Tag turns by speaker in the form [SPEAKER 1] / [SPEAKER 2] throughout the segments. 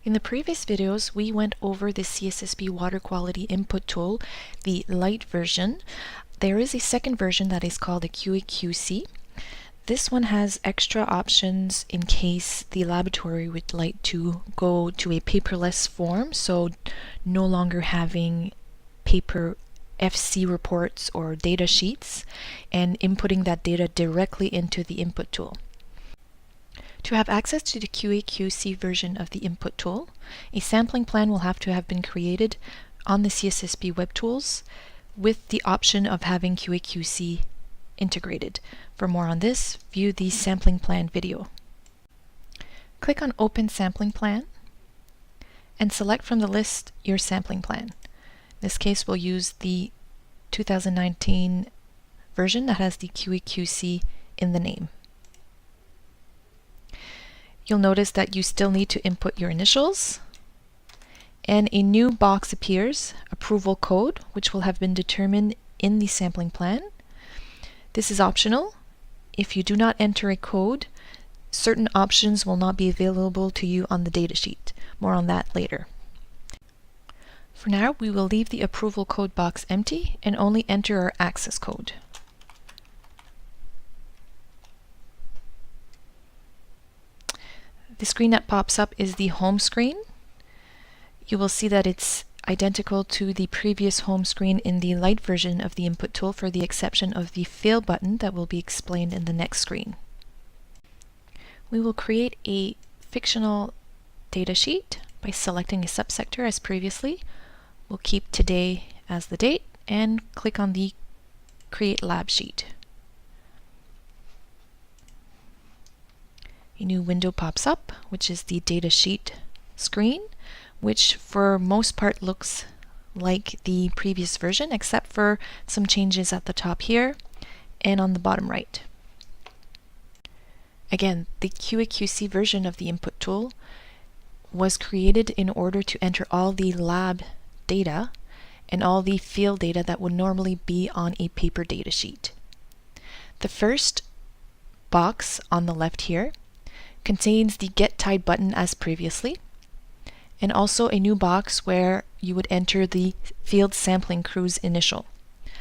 [SPEAKER 1] In the previous videos, we went over the CSSP water quality input tool, the light version. There is a second version that is called the QAQC. This one has extra options in case the laboratory would like to go to a paperless form, so no longer having paper FC reports or data sheets and inputting that data directly into the input tool. To have access to the QAQC version of the input tool, a sampling plan will have to have been created on the CSSP web tools with the option of having QAQC integrated. For more on this, view the sampling plan video. Click on Open Sampling Plan and select from the list your sampling plan. In this case, we'll use the 2019 version that has the QAQC in the name. You'll notice that you still need to input your initials, and a new box appears, approval code, which will have been determined in the sampling plan. This is optional. If you do not enter a code, certain options will not be available to you on the datasheet. More on that later. For now, we will leave the approval code box empty and only enter our access code. The screen that pops up is the home screen. You will see that it's identical to the previous home screen in the light version of the input tool, for the exception of the fail button that will be explained in the next screen. We will create a fictional datasheet by selecting a subsector as previously. We'll keep today as the date and click on the Create Lab Sheet. A new window pops up, which is the datasheet screen, which for most part looks like the previous version, except for some changes at the top here and on the bottom right. Again, the QAQC version of the input tool was created in order to enter all the lab data and all the field data that would normally be on a paper datasheet. The first box on the left here contains the Get Tied button as previously, and also a new box where you would enter the field sampling crew's initial. In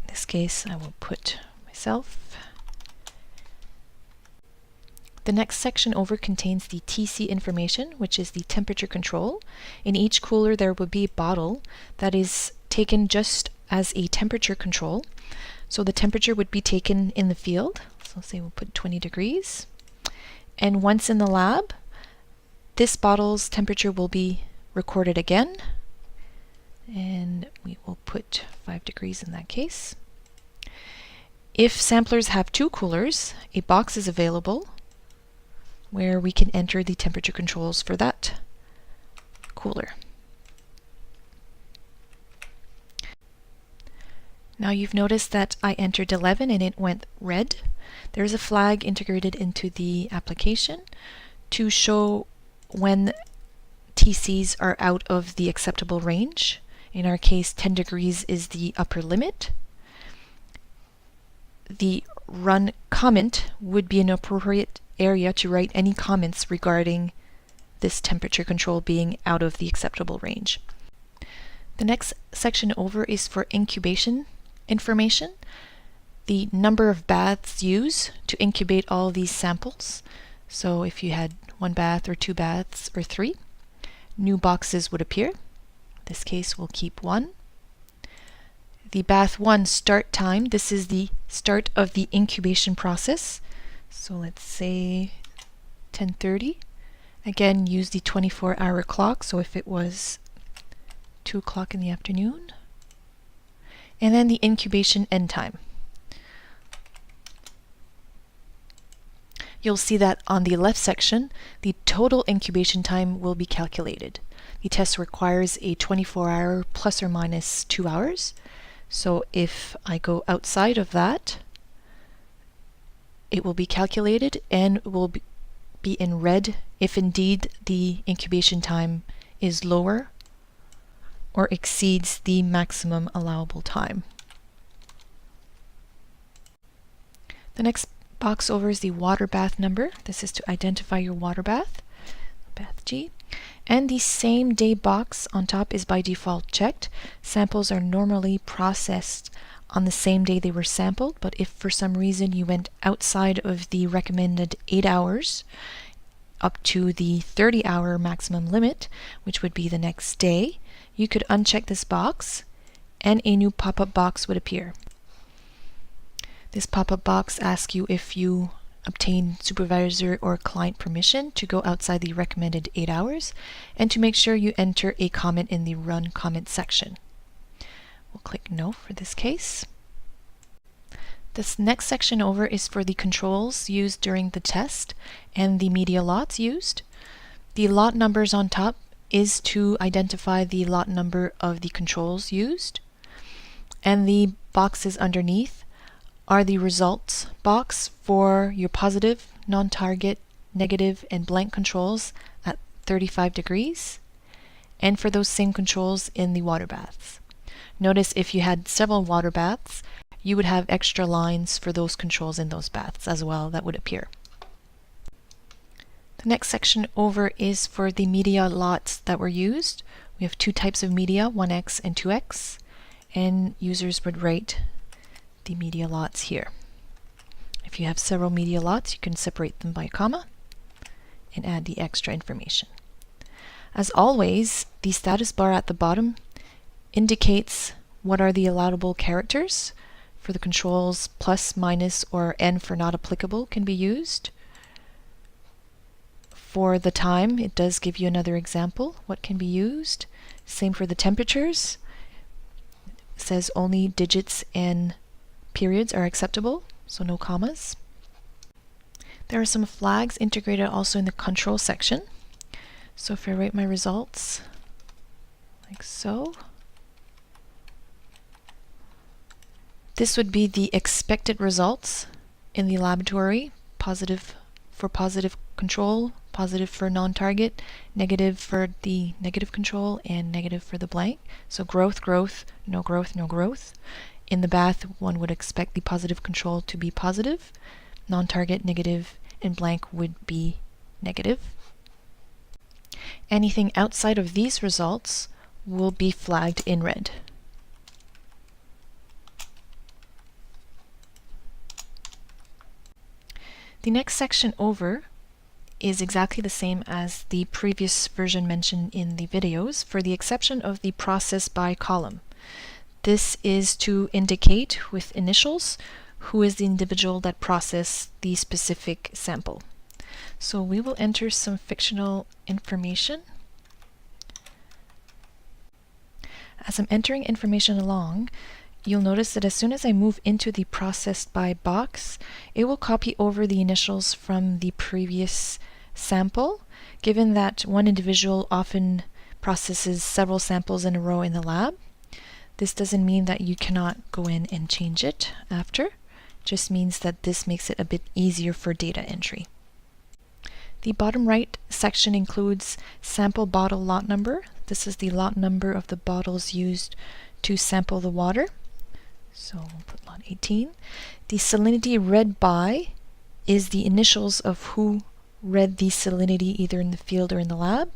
[SPEAKER 1] this case, I will put myself. The next section over contains the TC information, which is the temperature control. In each cooler there would be a bottle that is taken just as a temperature control. So the temperature would be taken in the field. So say we'll put 20 degrees. And once in the lab, this bottle's temperature will be recorded again. And we will put 5 degrees in that case. If samplers have two coolers, a box is available where we can enter the temperature controls for that cooler. Now you've noticed that I entered 11 and it went red. There's a flag integrated into the application to show when TCs are out of the acceptable range. In our case, 10 degrees is the upper limit. The run comment would be an appropriate area to write any comments regarding this temperature control being out of the acceptable range. The next section over is for incubation information. The number of baths used to incubate all these samples. So if you had 1 bath or 2 baths or 3, new boxes would appear. In this case, we'll keep 1. The bath 1 start time, this is the start of the incubation process. So let's say 10:30. Again, use the 24-hour clock, so if it was 2 o'clock in the afternoon. And then the incubation end time. You'll see that on the left section, the total incubation time will be calculated. The test requires a 24-hour plus or minus 2 hours. So if I go outside of that, it will be calculated and will be in red if indeed the incubation time is lower or exceeds the maximum allowable time. The next box over is the water bath number. This is to identify your water bath. Bath ECCC-CSSP. And the same day box on top is by default checked. Samples are normally processed on the same day they were sampled, but if for some reason you went outside of the recommended 8 hours up to the 30-hour maximum limit, which would be the next day, you could uncheck this box and a new pop-up box would appear. This pop-up box asks you if you obtain supervisor or client permission to go outside the recommended 8 hours, and to make sure you enter a comment in the Run Comment section. We'll click No for this case. This next section over is for the controls used during the test and the media lots used. The lot numbers on top is to identify the lot number of the controls used, and the boxes underneath are the results box for your positive, non-target, negative, and blank controls at 35 degrees, and for those same controls in the water baths. Notice if you had several water baths, you would have extra lines for those controls in those baths as well that would appear. The next section over is for the media lots that were used. We have two types of media, 1x and 2x, and users would write the media lots here. If you have several media lots, you can separate them by comma and add the extra information. As always, the status bar at the bottom indicates what are the allowable characters. For the controls, plus, minus, or N for not applicable can be used. For the time, it does give you another example, what can be used. Same for the temperatures. It says only digits and periods are acceptable, so no commas. There are some flags integrated also in the control section. So if I write my results like so, this would be the expected results in the laboratory, positive for positive control, positive for non-target, negative for the negative control, and negative for the blank. So growth, growth, no growth, no growth. In the bath, one would expect the positive control to be positive, non-target negative, and blank would be negative. Anything outside of these results will be flagged in red. The next section over is exactly the same as the previous version mentioned in the videos, for the exception of the process by column. This is to indicate with initials who is the individual that processed the specific sample. So we will enter some fictional information. As I'm entering information along, you'll notice that as soon as I move into the processed by box, it will copy over the initials from the previous sample, given that one individual often processes several samples in a row in the lab. This doesn't mean that you cannot go in and change it after. It just means that this makes it a bit easier for data entry. The bottom right section includes sample bottle lot number. This is the lot number of the bottles used to sample the water. So we'll put lot 18. The salinity read by is the initials of who read the salinity either in the field or in the lab.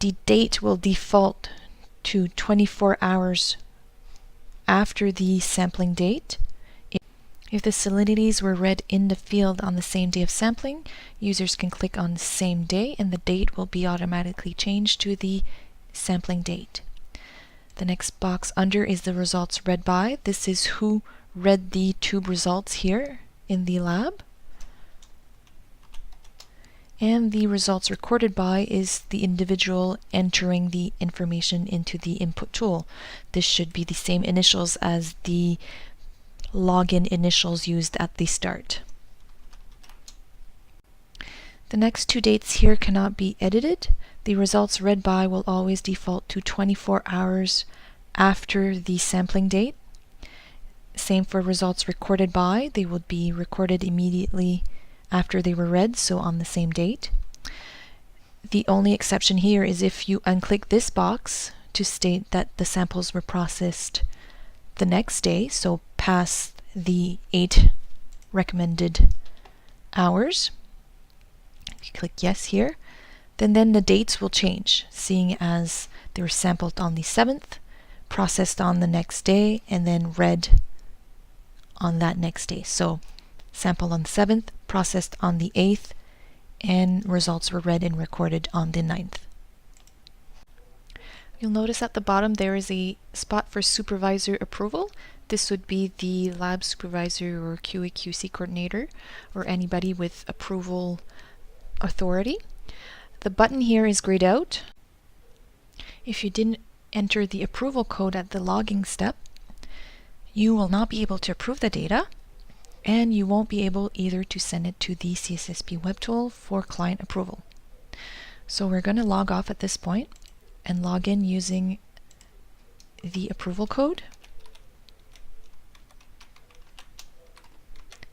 [SPEAKER 1] The date will default to 24 hours after the sampling date. If the salinities were read in the field on the same day of sampling, users can click on the same day and the date will be automatically changed to the sampling date. The next box under is the results read by. This is who read the tube results here in the lab. And the results recorded by is the individual entering the information into the input tool. This should be the same initials as the login initials used at the start. The next two dates here cannot be edited. The results read by will always default to 24 hours after the sampling date. Same for results recorded by. They would be recorded immediately after they were read, so on the same date. The only exception here is if you unclick this box to state that the samples were processed the next day, so past the 8 recommended hours. If you click yes here, then the dates will change, seeing as they were sampled on the 7th, processed on the next day, and then read on that next day. So sampled on the 7th, processed on the 8th, and results were read and recorded on the 9th. You'll notice at the bottom there is a spot for supervisor approval. This would be the lab supervisor or QAQC coordinator or anybody with approval authority. The button here is grayed out. If you didn't enter the approval code at the logging step, you will not be able to approve the data, and you won't be able either to send it to the CSSP web tool for client approval. So we're going to log off at this point and log in using the approval code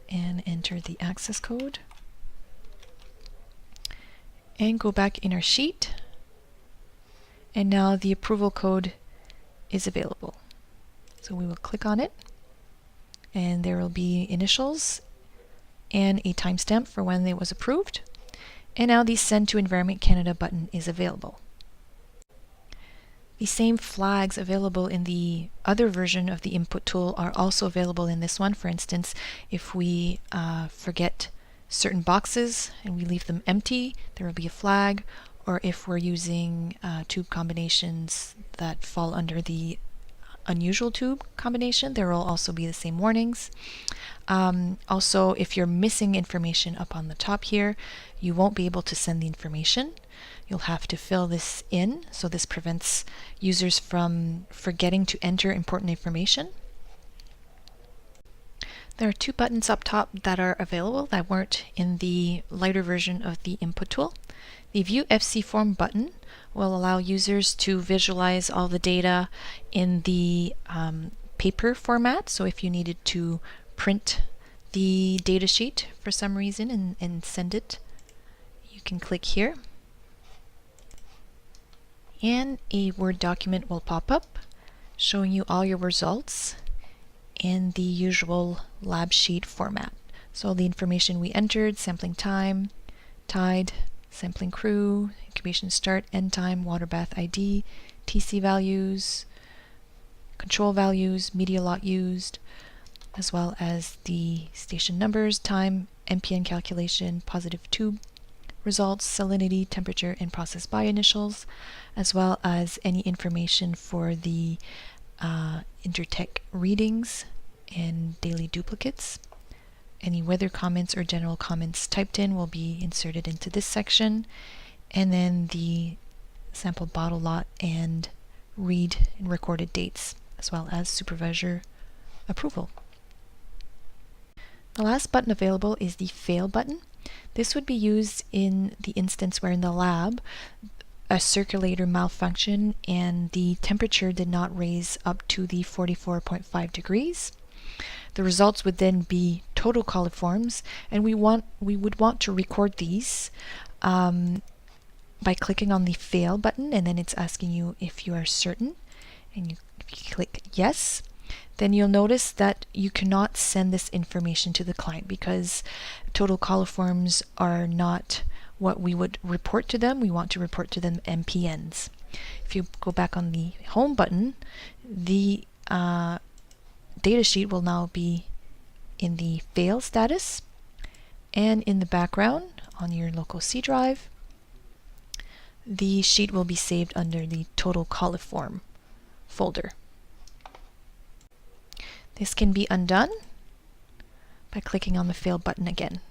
[SPEAKER 1] and enter the access code and go back in our sheet, and now the approval code is available. So we will click on it, and there will be initials and a timestamp for when it was approved. And now the Send to Environment Canada button is available. The same flags available in the other version of the input tool are also available in this one. For instance, if we forget certain boxes and we leave them empty, there will be a flag. Or if we're using tube combinations that fall under the unusual tube combination, there will also be the same warnings. Also, if you're missing information up on the top here, you won't be able to send the information. You'll have to fill this in, so this prevents users from forgetting to enter important information. There are two buttons up top that are available that weren't in the lighter version of the input tool. The View FC Form button will allow users to visualize all the data in the paper format. So if you needed to print the data sheet for some reason and send it, you can click here. And a Word document will pop up showing you all your results in the usual lab sheet format. So the information we entered, sampling time, tide, sampling crew, incubation start, end time, water bath ID, TC values, control values, media lot used, as well as the station numbers, time, MPN calculation, positive tube results, salinity, temperature, and process by initials, as well as any information for the Intertech readings and daily duplicates. Any weather comments or general comments typed in will be inserted into this section, and then the sample bottle lot and read and recorded dates, as well as supervisor approval. The last button available is the Fail button. This would be used in the instance where in the lab a circulator malfunctioned and the temperature did not raise up to the 44.5 degrees. The results would then be total coliforms, and we would want to record these by clicking on the Fail button, and then it's asking you if you are certain, and if you click yes, then you'll notice that you cannot send this information to the client because total coliforms are not what we would report to them. We want to report to them MPNs. If you go back on the Home button, the datasheet will now be in the fail status, and in the background on your local C drive, the sheet will be saved under the total coliform folder. This can be undone by clicking on the Fail button again.